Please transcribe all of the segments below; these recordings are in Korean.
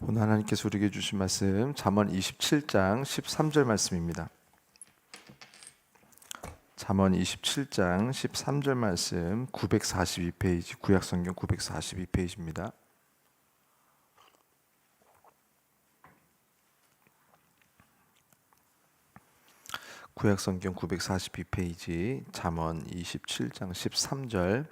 오늘 하나님께서 우리에게 주신 말씀 잠언 27장 13절 말씀입니다. 잠언 27장 13절 말씀 942페이지 구약성경 942페이지입니다. 구약성경 942페이지 잠언 27장 13절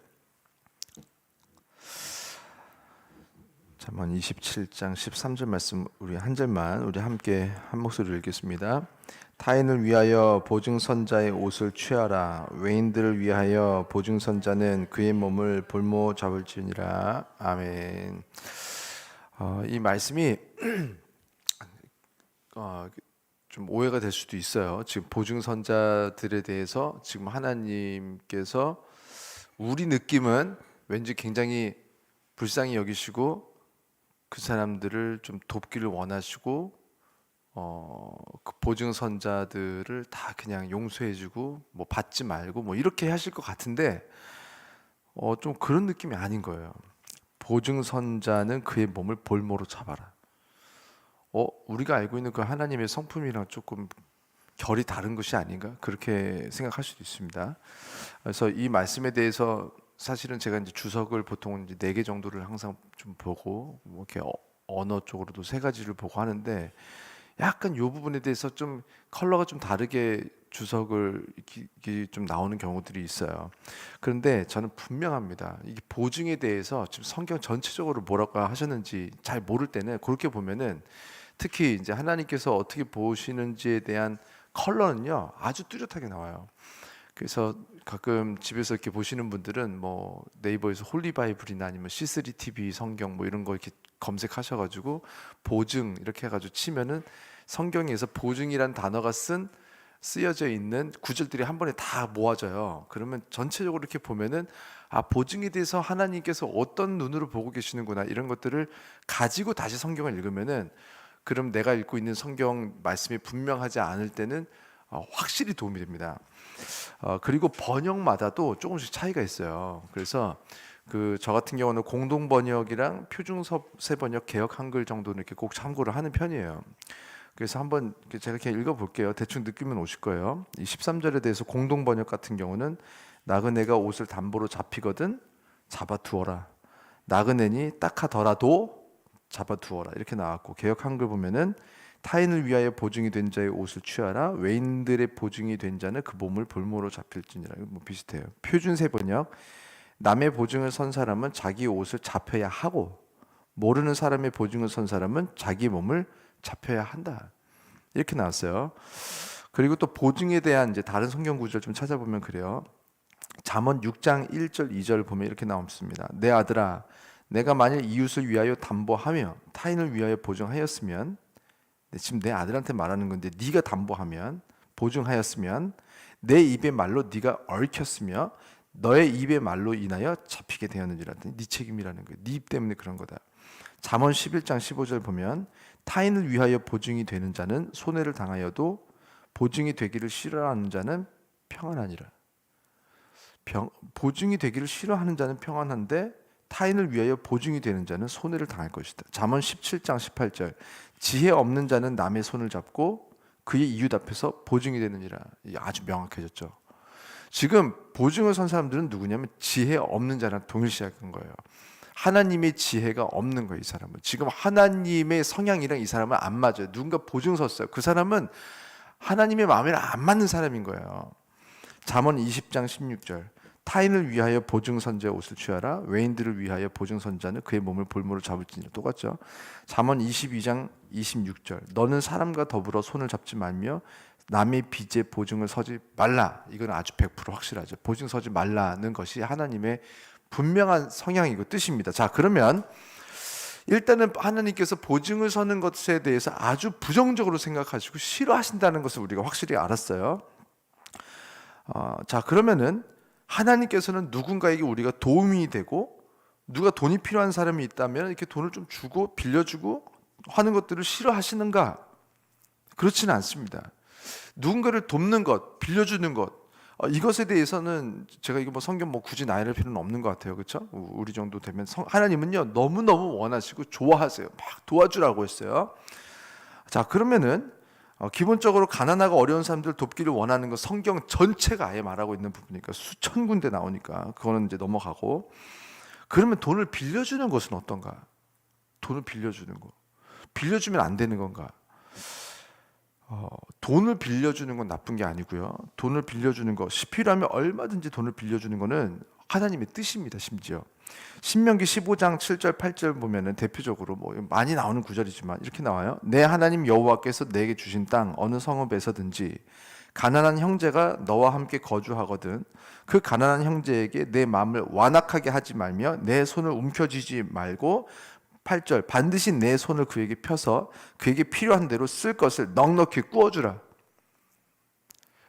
잠언 27장 13절 말씀 우리 한 절만 우리 함께 한 목소리로 읽겠습니다. 타인을 위하여 보증선자의 옷을 취하라. 외인들을 위하여 보증선자는 그의 몸을 볼모 잡을지니라. 아멘. 이 말씀이 좀 오해가 될 수도 있어요. 지금 보증선자들에 대해서 지금 하나님께서 우리 느낌은 왠지 굉장히 불쌍히 여기시고 그 사람들을 좀 돕기를 원하시고 그 보증선자들을 다 그냥 용서해주고 뭐 받지 말고 뭐 이렇게 하실 것 같은데 좀 그런 느낌이 아닌 거예요. 보증선자는 그의 몸을 볼모로 잡아라. 우리가 알고 있는 그 하나님의 성품이랑 조금 결이 다른 것이 아닌가 그렇게 생각할 수도 있습니다. 그래서 이 말씀에 대해서 사실은 제가 이제 주석을 보통 이제 4개 정도를 항상 좀 보고 뭐 이렇게 언어 쪽으로도 3가지를 보고 하는데 약간 이 부분에 대해서 좀 컬러가 좀 다르게 주석을 이렇게 좀 나오는 경우들이 있어요. 그런데 저는 분명합니다. 이게 보증에 대해서 지금 성경 전체적으로 뭐라고 하셨는지 잘 모를 때는 그렇게 보면은 특히 이제 하나님께서 어떻게 보시는지에 대한 컬러는요 아주 뚜렷하게 나와요. 그래서 가끔 집에서 이렇게 보시는 분들은 뭐 네이버에서 홀리 바이블이나 아니면 C3 TV 성경 뭐 이런 거 이렇게 검색하셔가지고 보증 이렇게 해가지고 치면은 성경에서 보증이란 단어가 쓰여져 있는 구절들이 한 번에 다 모아져요. 그러면 전체적으로 이렇게 보면은 보증에 대해서 하나님께서 어떤 눈으로 보고 계시는구나 이런 것들을 가지고 다시 성경을 읽으면은 그럼 내가 읽고 있는 성경 말씀이 분명하지 않을 때는 확실히 도움이 됩니다. 그리고 번역마다도 조금씩 차이가 있어요. 그래서 저 같은 경우는 공동 번역이랑 표준세 번역 개역 한글 정도는 이렇게 꼭 참고를 하는 편이에요. 그래서 한번 제가 이렇게 읽어볼게요. 대충 느낌은 오실 거예요. 이 13절에 대해서 공동 번역 같은 경우는 나그네가 옷을 담보로 잡히거든 잡아두어라. 나그네니 딱하더라도 잡아두어라 이렇게 나왔고 개역 한글 보면은 타인을 위하여 보증이 된 자의 옷을 취하라. 외인들의 보증이 된 자는 그 몸을 볼모로 잡힐지니라. 뭐 비슷해요. 표준세 번역 남의 보증을 선 사람은 자기 옷을 잡혀야 하고 모르는 사람의 보증을 선 사람은 자기 몸을 잡혀야 한다. 이렇게 나왔어요. 그리고 또 보증에 대한 이제 다른 성경 구절 좀 찾아보면 그래요. 잠언 6장 1절 2절 보면 이렇게 나옵니다. 내 아들아 내가 만일 이웃을 위하여 담보하며 타인을 위하여 보증하였으면 지금 내 아들한테 말하는 건데 네가 담보하면 보증하였으면 내 입의 말로 네가 얽혔으며 너의 입의 말로 인하여 잡히게 되었느니라. 네 책임이라는 거예요. 네 입 때문에 그런 거다. 잠언 11장 15절 보면 타인을 위하여 보증이 되는 자는 손해를 당하여도 보증이 되기를 싫어하는 자는 평안하니라. 보증이 되기를 싫어하는 자는 평안한데 타인을 위하여 보증이 되는 자는 손해를 당할 것이다. 잠언 17장 18절 지혜 없는 자는 남의 손을 잡고 그의 이웃 앞에서 보증이 되느니라. 아주 명확해졌죠. 지금 보증을 선 사람들은 누구냐면 지혜 없는 자랑 동일시한 거예요. 하나님의 지혜가 없는 거예요. 이 사람은 지금 하나님의 성향이랑 이 사람은 안 맞아요. 누군가 보증 섰어요. 그 사람은 하나님의 마음이랑 안 맞는 사람인 거예요. 잠언 20장 16절 타인을 위하여 보증선자의 옷을 취하라. 외인들을 위하여 보증선자는 그의 몸을 볼모로 잡을지니라. 똑같죠. 잠언 22장 26절 너는 사람과 더불어 손을 잡지 말며 남의 빚에 보증을 서지 말라. 이건 아주 100% 확실하죠. 보증 서지 말라는 것이 하나님의 분명한 성향이고 뜻입니다. 자, 그러면 일단은 하나님께서 보증을 서는 것에 대해서 아주 부정적으로 생각하시고 싫어하신다는 것을 우리가 확실히 알았어요. 자, 그러면은 하나님께서는 누군가에게 우리가 도움이 되고 누가 돈이 필요한 사람이 있다면 이렇게 돈을 좀 주고 빌려주고 하는 것들을 싫어하시는가? 그렇지는 않습니다. 누군가를 돕는 것, 빌려주는 것, 이것에 대해서는 제가 이거 뭐 성경 뭐 굳이 나열할 필요는 없는 것 같아요. 그렇죠? 우리 정도 되면 하나님은요 너무너무 원하시고 좋아하세요. 막 도와주라고 했어요. 자, 그러면은 기본적으로 가난하고 어려운 사람들 돕기를 원하는 거 성경 전체가 아예 말하고 있는 부분이니까 수천 군데 나오니까 그거는 이제 넘어가고, 그러면 돈을 빌려주는 것은 어떤가? 돈을 빌려주는 거, 빌려주면 안 되는 건가? 돈을 빌려주는 건 나쁜 게 아니고요. 돈을 빌려주는 거, 필요하면 얼마든지 돈을 빌려주는 거는 하나님의 뜻입니다. 심지어 신명기 15장 7절 8절 보면은 대표적으로 뭐 많이 나오는 구절이지만 이렇게 나와요. 내 하나님 여호와께서 내게 주신 땅 어느 성읍에서든지 가난한 형제가 너와 함께 거주하거든 그 가난한 형제에게 내 마음을 완악하게 하지 말며 내 손을 움켜쥐지 말고, 8절 반드시 내 손을 그에게 펴서 그에게 필요한 대로 쓸 것을 넉넉히 꾸어주라.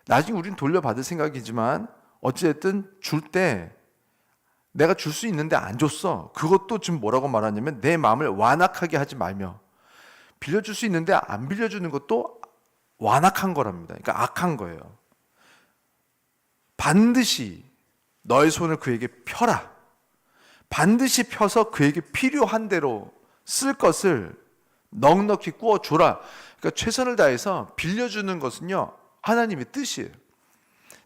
나중에 우리는 돌려받을 생각이지만 어찌됐든 줄 때 내가 줄 수 있는데 안 줬어. 그것도 지금 뭐라고 말하냐면 내 마음을 완악하게 하지 말며, 빌려줄 수 있는데 안 빌려주는 것도 완악한 거랍니다. 그러니까 악한 거예요. 반드시 너의 손을 그에게 펴라. 반드시 펴서 그에게 필요한 대로 쓸 것을 넉넉히 꾸어줘라. 그러니까 최선을 다해서 빌려주는 것은요 하나님의 뜻이에요.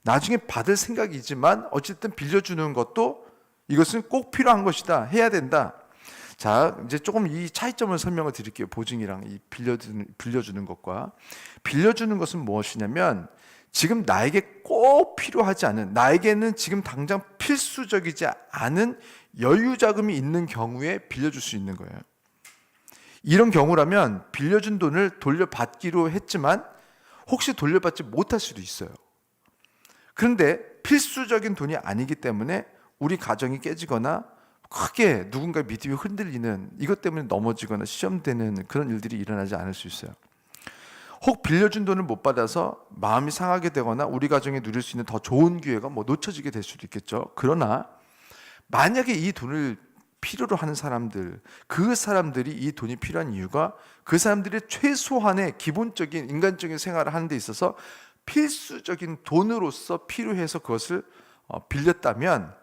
나중에 받을 생각이지만 어쨌든 빌려주는 것도 이것은 꼭 필요한 것이다, 해야 된다. 자, 이제 조금 이 차이점을 설명을 드릴게요. 보증이랑 이 빌려주는 것과. 빌려주는 것은 무엇이냐면 지금 나에게 꼭 필요하지 않은, 나에게는 지금 당장 필수적이지 않은 여유 자금이 있는 경우에 빌려줄 수 있는 거예요. 이런 경우라면 빌려준 돈을 돌려받기로 했지만 혹시 돌려받지 못할 수도 있어요. 그런데 필수적인 돈이 아니기 때문에 우리 가정이 깨지거나 크게 누군가의 믿음이 흔들리는, 이것 때문에 넘어지거나 시험되는 그런 일들이 일어나지 않을 수 있어요. 혹 빌려준 돈을 못 받아서 마음이 상하게 되거나 우리 가정이 누릴 수 있는 더 좋은 기회가 뭐 놓쳐지게 될 수도 있겠죠. 그러나 만약에 이 돈을 필요로 하는 사람들, 그 사람들이 이 돈이 필요한 이유가 그 사람들의 최소한의 기본적인 인간적인 생활을 하는 데 있어서 필수적인 돈으로서 필요해서 그것을 빌렸다면,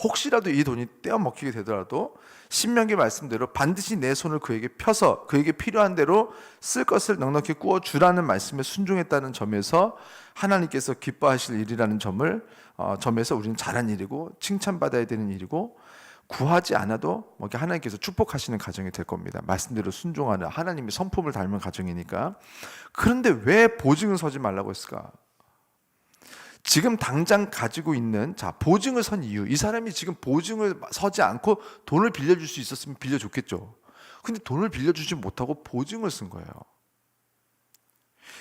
혹시라도 이 돈이 떼어먹히게 되더라도 신명기 말씀대로 반드시 내 손을 그에게 펴서 그에게 필요한 대로 쓸 것을 넉넉히 꾸어주라는 말씀에 순종했다는 점에서 하나님께서 기뻐하실 일이라는 점에서 우리는 잘한 일이고 칭찬받아야 되는 일이고, 구하지 않아도 하나님께서 축복하시는 가정이 될 겁니다. 말씀대로 순종하는 하나님의 성품을 닮은 가정이니까. 그런데 왜 보증을 서지 말라고 했을까? 지금 당장 가지고 있는, 자, 보증을 선 이유, 이 사람이 지금 보증을 서지 않고 돈을 빌려줄 수 있었으면 빌려줬겠죠. 근데 돈을 빌려주지 못하고 보증을 쓴 거예요.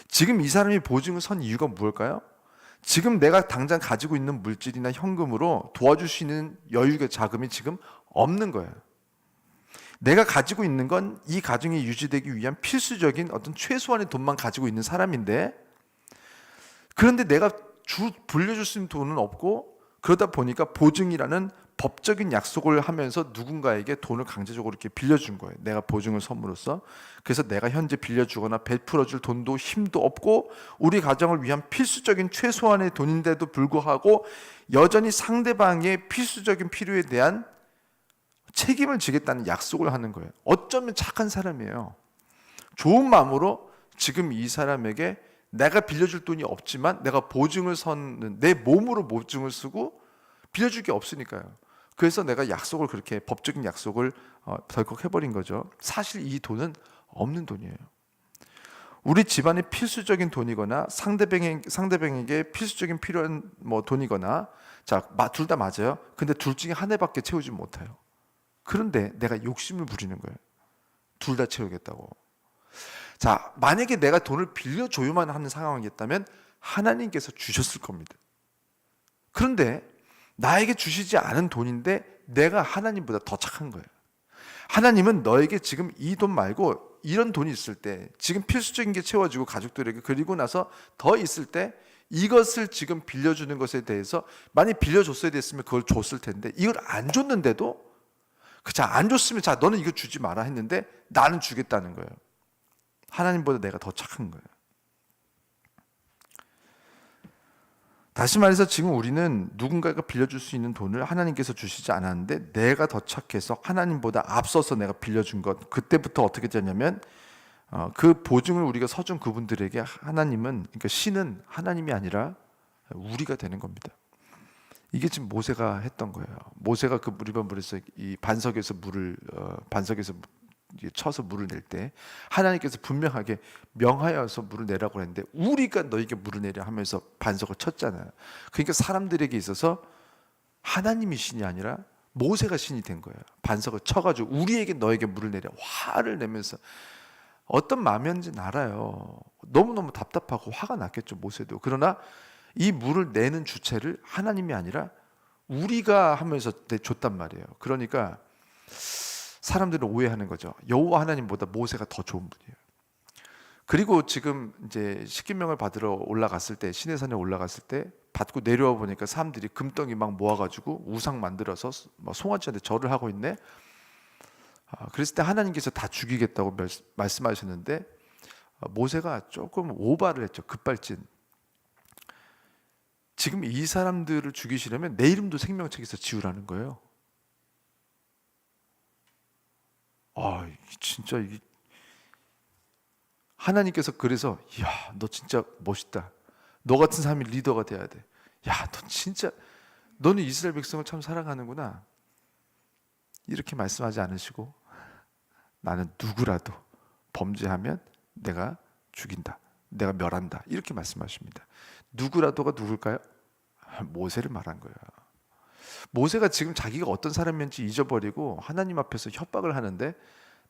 지금 이 사람이 보증을 선 이유가 무엇일까요? 지금 내가 당장 가지고 있는 물질이나 현금으로 도와줄 수 있는 여유가, 자금이 지금 없는 거예요. 내가 가지고 있는 건 이 가정이 유지되기 위한 필수적인 어떤 최소한의 돈만 가지고 있는 사람인데, 그런데 내가 불려줄 수 있는 돈은 없고, 그러다 보니까 보증이라는 법적인 약속을 하면서 누군가에게 돈을 강제적으로 이렇게 빌려준 거예요. 내가 보증을 선물로써. 그래서 내가 현재 빌려주거나 베풀어줄 돈도 힘도 없고 우리 가정을 위한 필수적인 최소한의 돈인데도 불구하고 여전히 상대방의 필수적인 필요에 대한 책임을 지겠다는 약속을 하는 거예요. 어쩌면 착한 사람이에요. 좋은 마음으로 지금 이 사람에게 내가 빌려줄 돈이 없지만 내가 보증을 서는, 내 몸으로 보증을 쓰고 빌려줄 게 없으니까요. 그래서 내가 약속을, 그렇게 법적인 약속을 덜컥 해버린 거죠. 사실 이 돈은 없는 돈이에요. 우리 집안의 필수적인 돈이거나 상대방에게 필수적인 필요한 돈이거나, 자, 둘 다 맞아요. 근데 둘 중에 한 해밖에 채우지 못해요. 그런데 내가 욕심을 부리는 거예요. 둘 다 채우겠다고. 자, 만약에 내가 돈을 빌려줘야만 하는 상황이었다면 하나님께서 주셨을 겁니다. 그런데 나에게 주시지 않은 돈인데 내가 하나님보다 더 착한 거예요. 하나님은 너에게 지금 이 돈 말고 이런 돈이 있을 때, 지금 필수적인 게 채워지고 가족들에게, 그리고 나서 더 있을 때 이것을 지금 빌려주는 것에 대해서, 만약 빌려줬어야 됐으면 그걸 줬을 텐데 이걸 안 줬는데도, 자, 안 줬으면 자, 너는 이거 주지 마라 했는데 나는 주겠다는 거예요. 하나님보다 내가 더 착한 거예요. 다시 말해서 지금 우리는 누군가가 빌려줄 수 있는 돈을 하나님께서 주시지 않았는데 내가 더 착해서 하나님보다 앞서서 내가 빌려준 것, 그때부터 어떻게 되냐면 그 보증을 우리가 서준 그분들에게 하나님은, 그러니까 신은 하나님이 아니라 우리가 되는 겁니다. 이게 지금 모세가 했던 거예요. 모세가 그 무리반물에서 이 반석에서 물을 반석에서 쳐서 물을 낼 때 하나님께서 분명하게 명하여서 물을 내라고 했는데 우리가 너에게 물을 내려 하면서 반석을 쳤잖아요. 그러니까 사람들에게 있어서 하나님이 신이 아니라 모세가 신이 된 거예요. 반석을 쳐가지고 우리에게 너에게 물을 내려 화를 내면서, 어떤 마음이었는지 알아요. 너무너무 답답하고 화가 났겠죠, 모세도. 그러나 이 물을 내는 주체를 하나님이 아니라 우리가 하면서 줬단 말이에요. 그러니까 사람들은 오해하는 거죠. 여호와 하나님보다 모세가 더 좋은 분이에요. 그리고 지금 이제 십계명을 받으러 올라갔을 때, 시내산에 올라갔을 때 받고 내려와 보니까 사람들이 금덩이 막 모아가지고 우상 만들어서 송아지한테 절을 하고 있네. 그랬을 때 하나님께서 다 죽이겠다고 말씀하셨는데 모세가 조금 오바를 했죠. 급발진. 지금 이 사람들을 죽이시려면 내 이름도 생명책에서 지우라는 거예요. 진짜 이게 하나님께서 그래서, 야, 너 진짜 멋있다. 너 같은 사람이 리더가 돼야 돼. 야, 너 진짜, 너는 이스라엘 백성을 참 사랑하는구나. 이렇게 말씀하지 않으시고, 나는 누구라도 범죄하면 내가 죽인다. 내가 멸한다. 이렇게 말씀하십니다. 누구라도가 누굴까요? 모세를 말한 거예요. 모세가 지금 자기가 어떤 사람이었는지 잊어버리고 하나님 앞에서 협박을 하는데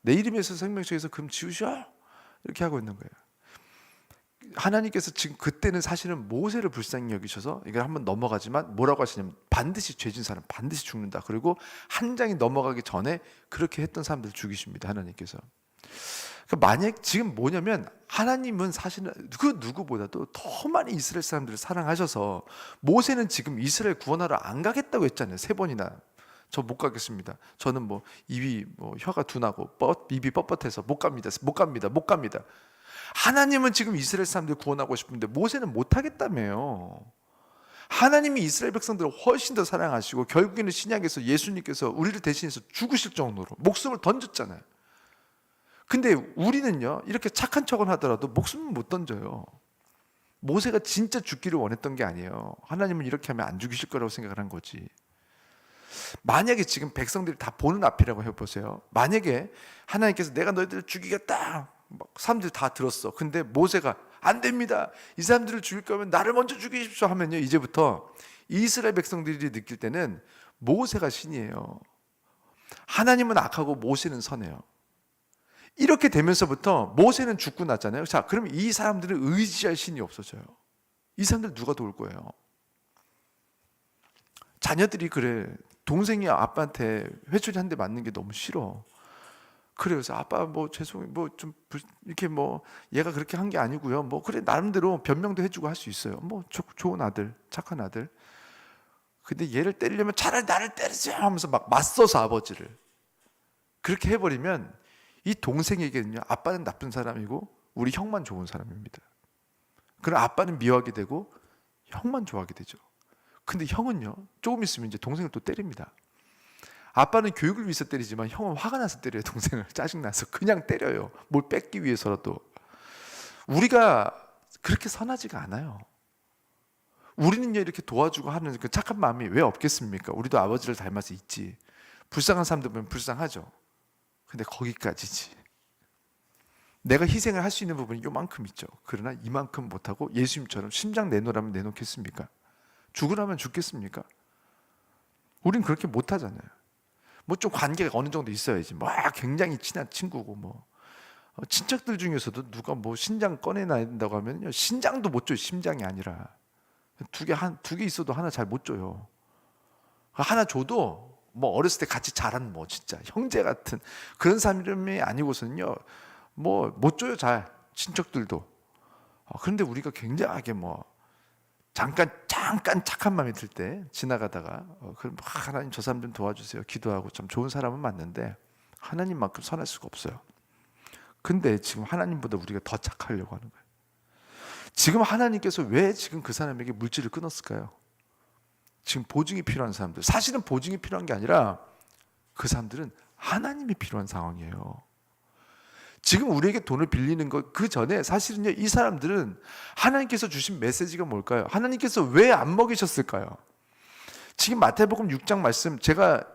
내 이름에서 생명책에서 금 지우셔, 이렇게 하고 있는 거예요. 하나님께서 지금 그때는 사실은 모세를 불쌍히 여기셔서 이걸 한번 넘어가지만 뭐라고 하시냐면 반드시 죄진 사람 반드시 죽는다. 그리고 한 장이 넘어가기 전에 그렇게 했던 사람들 죽이십니다, 하나님께서. 그러니까 만약 지금 뭐냐면 하나님은 사실은 그 누구보다도 더 많이 이스라엘 사람들을 사랑하셔서 모세는 지금 이스라엘 구원하러 안 가겠다고 했잖아요. 3번이나. 저 못 가겠습니다. 저는 입이 혀가 둔하고 입이 뻣뻣해서 못 갑니다. 하나님은 지금 이스라엘 사람들 구원하고 싶은데 모세는 못 하겠다며요. 하나님이 이스라엘 백성들을 훨씬 더 사랑하시고 결국에는 신약에서 예수님께서 우리를 대신해서 죽으실 정도로 목숨을 던졌잖아요. 근데 우리는요, 이렇게 착한 척은 하더라도 목숨은 못 던져요. 모세가 진짜 죽기를 원했던 게 아니에요. 하나님은 이렇게 하면 안 죽이실 거라고 생각을 한 거지. 만약에 지금 백성들이 다 보는 앞이라고 해보세요. 만약에 하나님께서 내가 너희들을 죽이겠다, 사람들이 다 들었어. 근데 모세가 안 됩니다, 이 사람들을 죽일 거면 나를 먼저 죽이십시오 하면요, 이제부터 이스라엘 백성들이 느낄 때는 모세가 신이에요. 하나님은 악하고 모세는 선해요. 이렇게 되면서부터 모세는 죽고 났잖아요. 자, 그럼 이 사람들은 의지할 신이 없어져요. 이 사람들 누가 도울 거예요? 자녀들이 그래. 동생이 아빠한테 회초리 한 대 맞는 게 너무 싫어. 그래, 그래서 아빠 죄송해, 좀 이렇게 얘가 그렇게 한 게 아니고요. 그래, 나름대로 변명도 해주고 할 수 있어요. 좋은 아들, 착한 아들. 근데 얘를 때리려면 차라리 나를 때리자 하면서 막 맞서서 아버지를 그렇게 해버리면 이 동생에게는요, 아빠는 나쁜 사람이고 우리 형만 좋은 사람입니다. 그럼 아빠는 미워하게 되고 형만 좋아하게 되죠. 근데 형은요, 조금 있으면 이제 동생을 또 때립니다. 아빠는 교육을 위해서 때리지만 형은 화가 나서 때려요. 동생을 짜증나서 그냥 때려요. 뭘 뺏기 위해서라도. 우리가 그렇게 선하지가 않아요. 우리는요, 이렇게 도와주고 하는 그 착한 마음이 왜 없겠습니까? 우리도 아버지를 닮아서 있지. 불쌍한 사람들 보면 불쌍하죠. 근데 거기까지지. 내가 희생을 할 수 있는 부분이 요만큼 있죠. 그러나 이만큼 못하고 예수님처럼 심장 내놓으라면 내놓겠습니까? 죽으라면 죽겠습니까? 우린 그렇게 못하잖아요. 좀 관계가 어느 정도 있어야지. 굉장히 친한 친구고 친척들 중에서도 누가 신장 꺼내놔야 된다고 하면요, 신장도 못 줘요. 심장이 아니라 두 개 있어도 하나 잘 못 줘요. 하나 줘도 어렸을 때 같이 자란 진짜 형제 같은 그런 사람이 아니고서는요, 못 줘요, 잘. 친척들도. 그런데 우리가 굉장하게 잠깐 착한 마음이 들 때 지나가다가 그럼 하나님 저 사람 좀 도와주세요, 기도하고 참 좋은 사람은 맞는데 하나님만큼 선할 수가 없어요. 근데 지금 하나님보다 우리가 더 착하려고 하는 거예요. 지금 하나님께서 왜 지금 그 사람에게 물질을 끊었을까요? 지금 보증이 필요한 사람들, 사실은 보증이 필요한 게 아니라 그 사람들은 하나님이 필요한 상황이에요. 지금 우리에게 돈을 빌리는 것 그 전에 사실은요, 이 사람들은 하나님께서 주신 메시지가 뭘까요? 하나님께서 왜 안 먹이셨을까요? 지금 마태복음 6장 말씀, 제가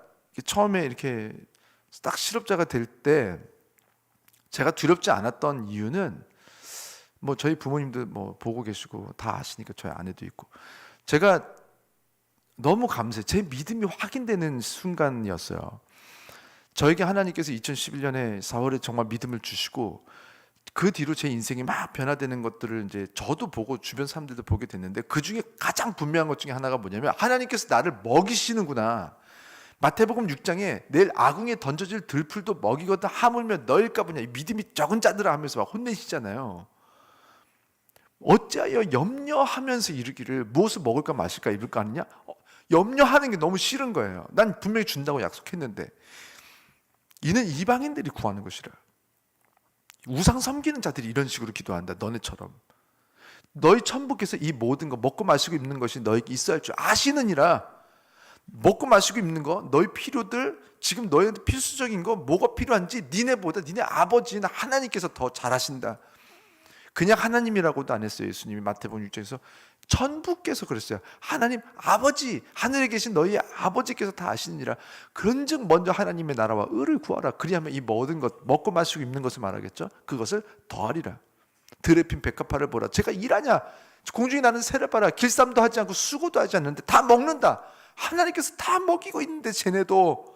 처음에 이렇게 딱 실업자가 될 때 제가 두렵지 않았던 이유는, 뭐 저희 부모님도 뭐 보고 계시고 다 아시니까, 저희 아내도 있고, 제가 너무 감사해요. 제 믿음이 확인되는 순간이었어요. 저에게 하나님께서 2011년에 4월에 정말 믿음을 주시고, 그 뒤로 제 인생이 막 변화되는 것들을 이제 저도 보고 주변 사람들도 보게 됐는데, 그 중에 가장 분명한 것 중에 하나가 뭐냐면, 하나님께서 나를 먹이시는구나. 마태복음 6장에 내일 아궁이에 던져질 들풀도 먹이거든 하물며 너일까 보냐, 이 믿음이 적은 자들아 하면서 막 혼내시잖아요. 어찌하여 염려하면서 이르기를 무엇을 먹을까 마실까 입을까 하느냐? 염려하는 게 너무 싫은 거예요. 난 분명히 준다고 약속했는데. 이는 이방인들이 구하는 것이라. 우상 섬기는 자들이 이런 식으로 기도한다. 너네처럼. 너희 천부께서 이 모든 거, 먹고 마시고 입는 것이 너에게 있어야 할 줄 아시느니라. 먹고 마시고 입는 거, 너희 필요들, 지금 너희한테 필수적인 거 뭐가 필요한지 니네보다 니네 아버지나 하나님께서 더 잘 아신다. 그냥 하나님이라고도 안 했어요. 예수님이 마태복음 6장에서 천부께서 그랬어요. 하나님 아버지, 하늘에 계신 너희 아버지께서 다 아시느니라. 그런즉 먼저 하나님의 나라와 의를 구하라. 그리하면 이 모든 것, 먹고 마시고 입는 것을 말하겠죠. 그것을 더하리라. 들에 핀 백합화를 보라. 제가 일하냐? 공중에 나는 새를 봐라. 길쌈도 하지 않고 수고도 하지 않는데 다 먹는다. 하나님께서 다 먹이고 있는데 쟤네도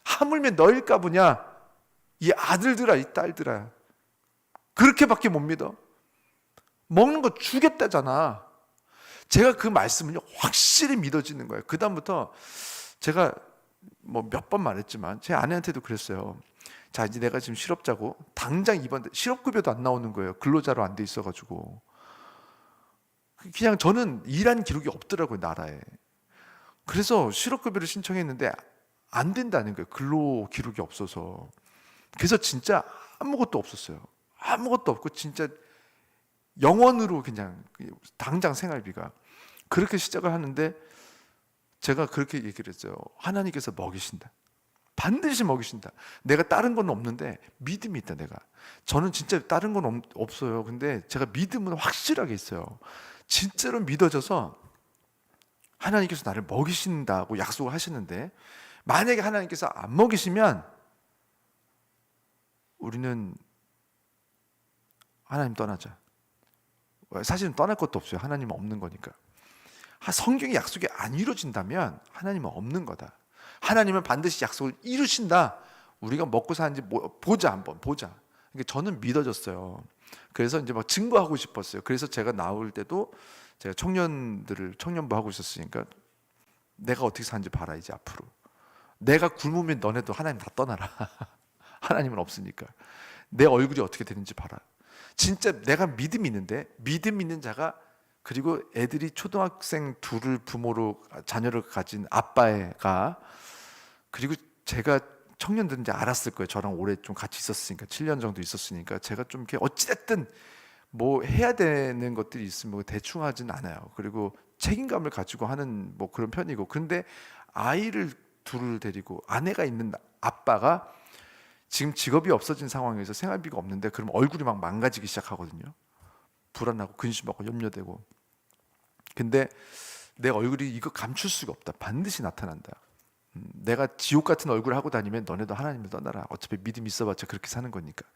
하물며 너일까 보냐? 이 아들들아, 이 딸들아, 그렇게밖에 못 믿어? 먹는 거 주겠다잖아. 제가 그 말씀은요, 확실히 믿어지는 거예요. 그 다음부터 제가 뭐 몇 번 말했지만 제 아내한테도 그랬어요. 자, 이제 내가 지금 실업자고 당장 이번 실업급여도 안 나오는 거예요. 근로자로 안 돼 있어가지고. 그냥 저는 일한 기록이 없더라고요, 나라에. 그래서 실업급여를 신청했는데 안 된다는 거예요. 근로 기록이 없어서. 그래서 진짜 아무것도 없었어요. 아무것도 없고 진짜 영원으로 그냥 당장 생활비가. 그렇게 시작을 하는데 제가 그렇게 얘기를 했어요. 하나님께서 먹이신다. 반드시 먹이신다. 내가 다른 건 없는데 믿음이 있다. 내가. 저는 진짜 다른 건 없어요. 근데 제가 믿음은 확실하게 있어요. 진짜로 믿어져서 하나님께서 나를 먹이신다고 약속을 하시는데, 만약에 하나님께서 안 먹이시면 우리는 하나님 떠나자. 사실은 떠날 것도 없어요. 하나님은 없는 거니까. 성경의 약속이 안 이루어진다면 하나님은 없는 거다. 하나님은 반드시 약속을 이루신다. 우리가 먹고 사는지 보자, 한번 보자. 그러니까 저는 믿어졌어요. 그래서 이제 막 증거하고 싶었어요. 그래서 제가 나올 때도 제가 청년부 하고 있었으니까 내가 어떻게 사는지 봐라. 이제 앞으로 내가 굶으면 너네도 하나님 다 떠나라. 하나님은 없으니까. 내 얼굴이 어떻게 되는지 봐라. 진짜 내가 믿음이 있는데, 믿음 있는 자가, 그리고 애들이 초등학생 둘을 부모로 자녀를 가진 아빠가, 그리고 제가 청년들은 이제 알았을 거예요. 저랑 오래 좀 같이 있었으니까, 7년 정도 있었으니까 제가 좀 이렇게 어찌됐든 뭐 해야 되는 것들이 있으면 대충 하진 않아요. 그리고 책임감을 가지고 하는 뭐 그런 편이고. 그런데 아이를 둘을 데리고 아내가 있는 아빠가 지금 직업이 없어진 상황에서 생활비가 없는데, 그럼 얼굴이 막 망가지기 시작하거든요. 불안하고 근심하고 염려되고. 근데 내 얼굴이 이거 감출 수가 없다. 반드시 나타난다. 내가 지옥 같은 얼굴을 하고 다니면 너네도 하나님을 떠나라. 어차피 믿음 있어봤자 그렇게 사는 거니까.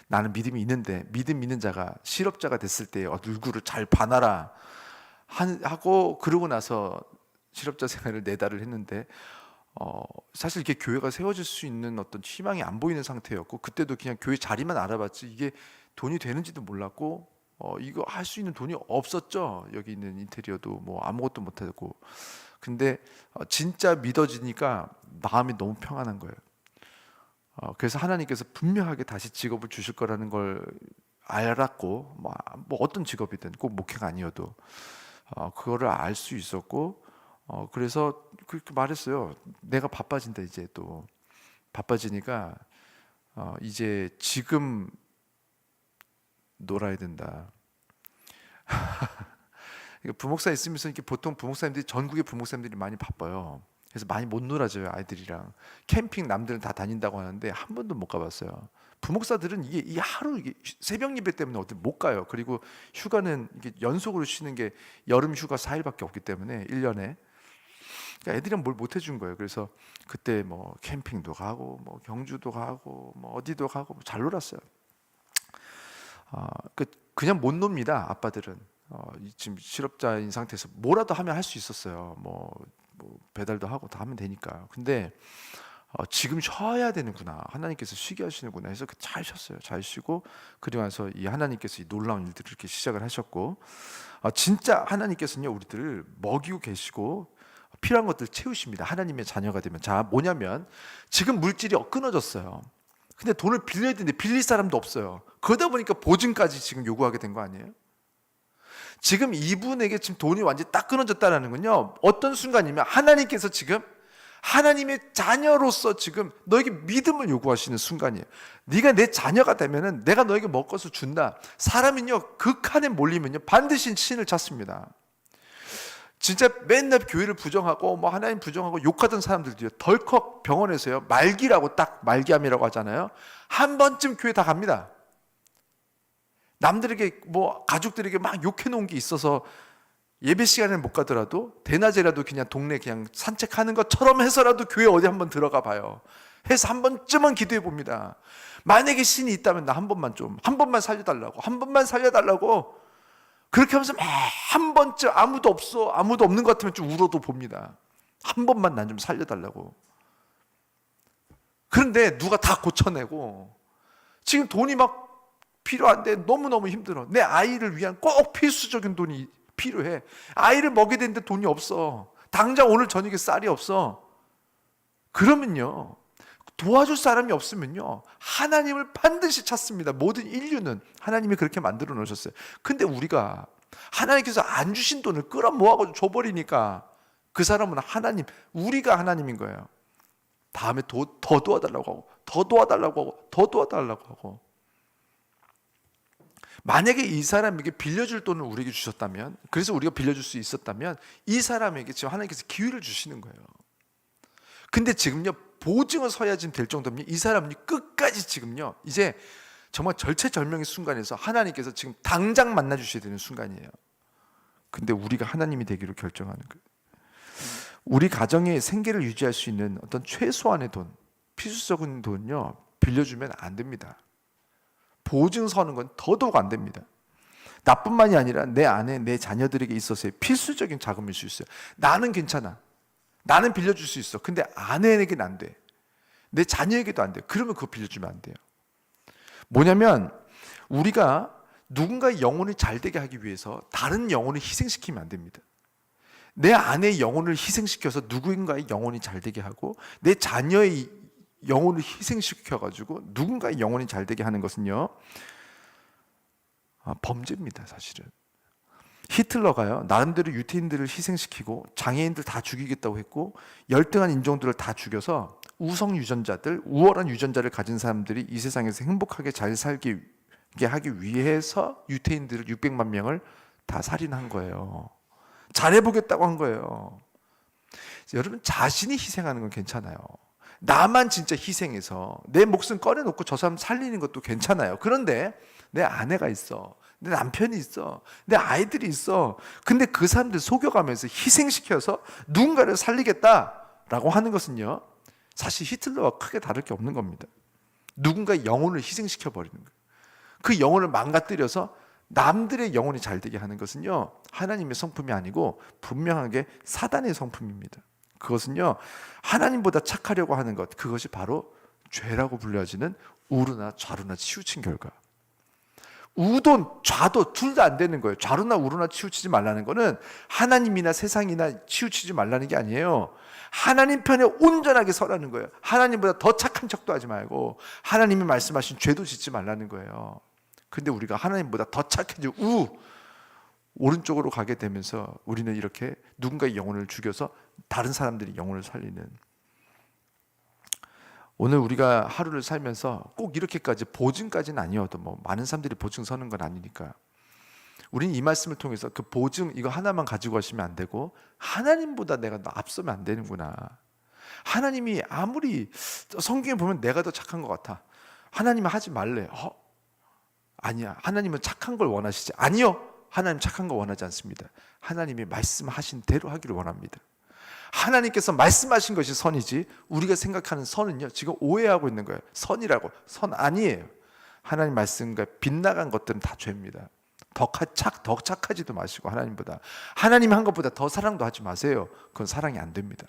나는 믿음이 있는데, 믿음 있는 자가 실업자가 됐을 때 얼굴을 잘 봐놔라 하고, 그러고 나서 실업자 생활을 4달을 했는데, 사실 이게 교회가 세워질 수 있는 어떤 희망이 안 보이는 상태였고, 그때도 그냥 교회 자리만 알아봤지 이게 돈이 되는지도 몰랐고, 이거 할 수 있는 돈이 없었죠. 여기 있는 인테리어도 뭐 아무것도 못하고. 근데 진짜 믿어지니까 마음이 너무 평안한 거예요. 그래서 하나님께서 분명하게 다시 직업을 주실 거라는 걸 알았고, 뭐 어떤 직업이든 꼭 목회가 아니어도 그거를 알 수 있었고, 그래서 그렇게 말했어요. 내가 바빠진다. 이제 또 바빠지니까 이제 지금 놀아야 된다. 부목사 있으면서 이렇게 보통 부목사님들이 전국의 부목사님들이 많이 바빠요. 그래서 많이 못 놀아줘요, 아이들이랑. 캠핑 남들은 다 다닌다고 하는데 한 번도 못 가봤어요. 부목사들은 이게 하루 이게 새벽 예배 때문에 어디 못 가요. 그리고 휴가는 이게 연속으로 쉬는 게 여름 휴가 4일밖에 없기 때문에 1년에. 그러니까 애들이랑 뭘 못 해준 거예요. 그래서 그때 뭐 캠핑도 가고 뭐 경주도 가고 뭐 어디도 가고 잘 놀았어요. 그냥 못 놉니다. 아빠들은 지금 실업자인 상태에서 뭐라도 하면 할 수 있었어요. 뭐 배달도 하고 다 하면 되니까. 근데 지금 쉬어야 되는구나. 하나님께서 쉬게 하시는구나 해서 잘 쉬었어요. 잘 쉬고 그리고 나서 이 하나님께서 이 놀라운 일들을 이렇게 시작을 하셨고, 진짜 하나님께서는요 우리들을 먹이고 계시고 필요한 것들 채우십니다. 하나님의 자녀가 되면. 자, 뭐냐면 지금 물질이 끊어졌어요. 근데 돈을 빌려야 되는데 빌릴 사람도 없어요. 그러다 보니까 보증까지 지금 요구하게 된 거 아니에요? 지금 이분에게 지금 돈이 완전히 딱 끊어졌다는 건요, 어떤 순간이면 하나님께서 지금 하나님의 자녀로서 지금 너에게 믿음을 요구하시는 순간이에요. 네가 내 자녀가 되면은 내가 너에게 먹을 것을 준다. 사람은요 극한에 몰리면요 반드시 신을 찾습니다. 진짜 맨날 교회를 부정하고 뭐 하나님 부정하고 욕하던 사람들도요 덜컥 병원에서요 말기라고, 딱 말기암이라고 하잖아요. 한 번쯤 교회 다 갑니다. 남들에게 뭐 가족들에게 막 욕해 놓은 게 있어서 예배 시간에 못 가더라도 대낮에라도 그냥 동네 그냥 산책하는 것처럼 해서라도 교회 어디 한번 들어가 봐요. 해서 한 번쯤은 기도해 봅니다. 만약에 신이 있다면 나 한 번만 살려달라고, 한 번만 살려달라고. 그렇게 하면서 한 번쯤 아무도 없는 것 같으면 좀 울어도 봅니다. 한 번만 난 좀 살려달라고. 그런데 누가 다 고쳐내고 지금 돈이 막 필요한데 너무너무 힘들어. 내 아이를 위한 꼭 필수적인 돈이 필요해. 아이를 먹여야 되는데 돈이 없어. 당장 오늘 저녁에 쌀이 없어. 그러면요 도와줄 사람이 없으면요 하나님을 반드시 찾습니다. 모든 인류는 하나님이 그렇게 만들어 놓으셨어요. 근데 우리가 하나님께서 안 주신 돈을 끌어모아가지고 줘버리니까 그 사람은 하나님, 우리가 하나님인 거예요. 다음에 더 도와달라고 하고 더 도와달라고 하고 더 도와달라고 하고. 만약에 이 사람에게 빌려줄 돈을 우리에게 주셨다면, 그래서 우리가 빌려줄 수 있었다면 이 사람에게 지금 하나님께서 기회를 주시는 거예요. 근데 지금요 보증을 서야 지금 될 정도면 이 사람이 끝까지 지금요 이제 정말 절체절명의 순간에서 하나님께서 지금 당장 만나 주셔야 되는 순간이에요. 근데 우리가 하나님이 되기로 결정하는 거예요. 우리 가정의 생계를 유지할 수 있는 어떤 최소한의 돈, 필수적인 돈요 빌려주면 안 됩니다. 보증 서는 건 더더욱 안 됩니다. 나뿐만이 아니라 내 아내, 내 자녀들에게 있어서의 필수적인 자금일 수 있어요. 나는 괜찮아. 나는 빌려줄 수 있어. 근데 아내에게는 안 돼. 내 자녀에게도 안 돼. 그러면 그거 빌려주면 안 돼요. 뭐냐면 우리가 누군가의 영혼이 잘 되게 하기 위해서 다른 영혼을 희생시키면 안 됩니다. 내 아내의 영혼을 희생시켜서 누군가의 영혼이 잘 되게 하고 내 자녀의 영혼을 희생시켜가지고 누군가의 영혼이 잘 되게 하는 것은요 범죄입니다. 사실은 히틀러가요 나름대로 유태인들을 희생시키고 장애인들 다 죽이겠다고 했고 열등한 인종들을 다 죽여서 우성 유전자들, 우월한 유전자를 가진 사람들이 이 세상에서 행복하게 잘 살게 하기 위해서 유태인들을 600만 명을 다 살인한 거예요. 잘해보겠다고 한 거예요. 여러분, 자신이 희생하는 건 괜찮아요. 나만 진짜 희생해서 내 목숨 꺼내놓고 저 사람 살리는 것도 괜찮아요. 그런데 내 아내가 있어, 내 남편이 있어, 내 아이들이 있어. 근데 그 사람들 속여가면서 희생시켜서 누군가를 살리겠다라고 하는 것은요 사실 히틀러와 크게 다를 게 없는 겁니다. 누군가의 영혼을 희생시켜버리는 거예요. 그 영혼을 망가뜨려서 남들의 영혼이 잘 되게 하는 것은요 하나님의 성품이 아니고 분명하게 사단의 성품입니다. 그것은요 하나님보다 착하려고 하는 것, 그것이 바로 죄라고 불려지는 우르나 좌루나 치우친 결과. 우도 좌도 둘 다 안 되는 거예요. 좌루나 우루나 치우치지 말라는 거는 하나님이나 세상이나 치우치지 말라는 게 아니에요. 하나님 편에 온전하게 서라는 거예요. 하나님보다 더 착한 척도 하지 말고 하나님이 말씀하신 죄도 짓지 말라는 거예요. 근데 우리가 하나님보다 더 착해지고 오른쪽으로 가게 되면서 우리는 이렇게 누군가의 영혼을 죽여서 다른 사람들이 영혼을 살리는. 오늘 우리가 하루를 살면서 꼭 이렇게까지 보증까지는 아니어도 뭐 많은 사람들이 보증 서는 건 아니니까 우리는 이 말씀을 통해서 그 보증 이거 하나만 가지고 가시면 안 되고 하나님보다 내가 앞서면 안 되는구나. 하나님이 아무리 성경에 보면 내가 더 착한 것 같아. 하나님은 하지 말래. 아니야. 하나님은 착한 걸 원하시지. 아니요. 하나님 착한 거 원하지 않습니다. 하나님이 말씀하신 대로 하기를 원합니다. 하나님께서 말씀하신 것이 선이지 우리가 생각하는 선은요 지금 오해하고 있는 거예요. 선이라고. 선 아니에요. 하나님 말씀과 빗나간 것들은 다 죄입니다. 더 착하지도 마시고 하나님보다 하나님 한 것보다 더 사랑도 하지 마세요. 그건 사랑이 안 됩니다.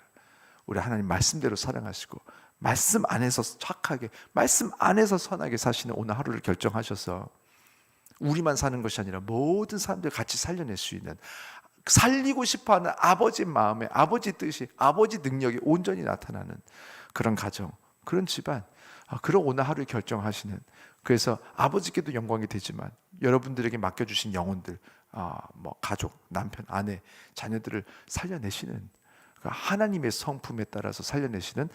우리 하나님 말씀대로 사랑하시고 말씀 안에서 착하게 말씀 안에서 선하게 사시는 오늘 하루를 결정하셔서 우리만 사는 것이 아니라 모든 사람들 같이 살려낼 수 있는 살리고 싶어하는 아버지의 마음에 아버지 뜻이 아버지 능력이 온전히 나타나는 그런 가정 그런 집안 그런 오늘 하루를 결정하시는 그래서 아버지께도 영광이 되지만 여러분들에게 맡겨주신 영혼들 뭐 가족, 남편, 아내, 자녀들을 살려내시는 하나님의 성품에 따라서 살려내시는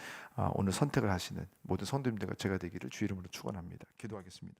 오늘 선택을 하시는 모든 성도님들과 제가 되기를 주 이름으로 축원합니다. 기도하겠습니다.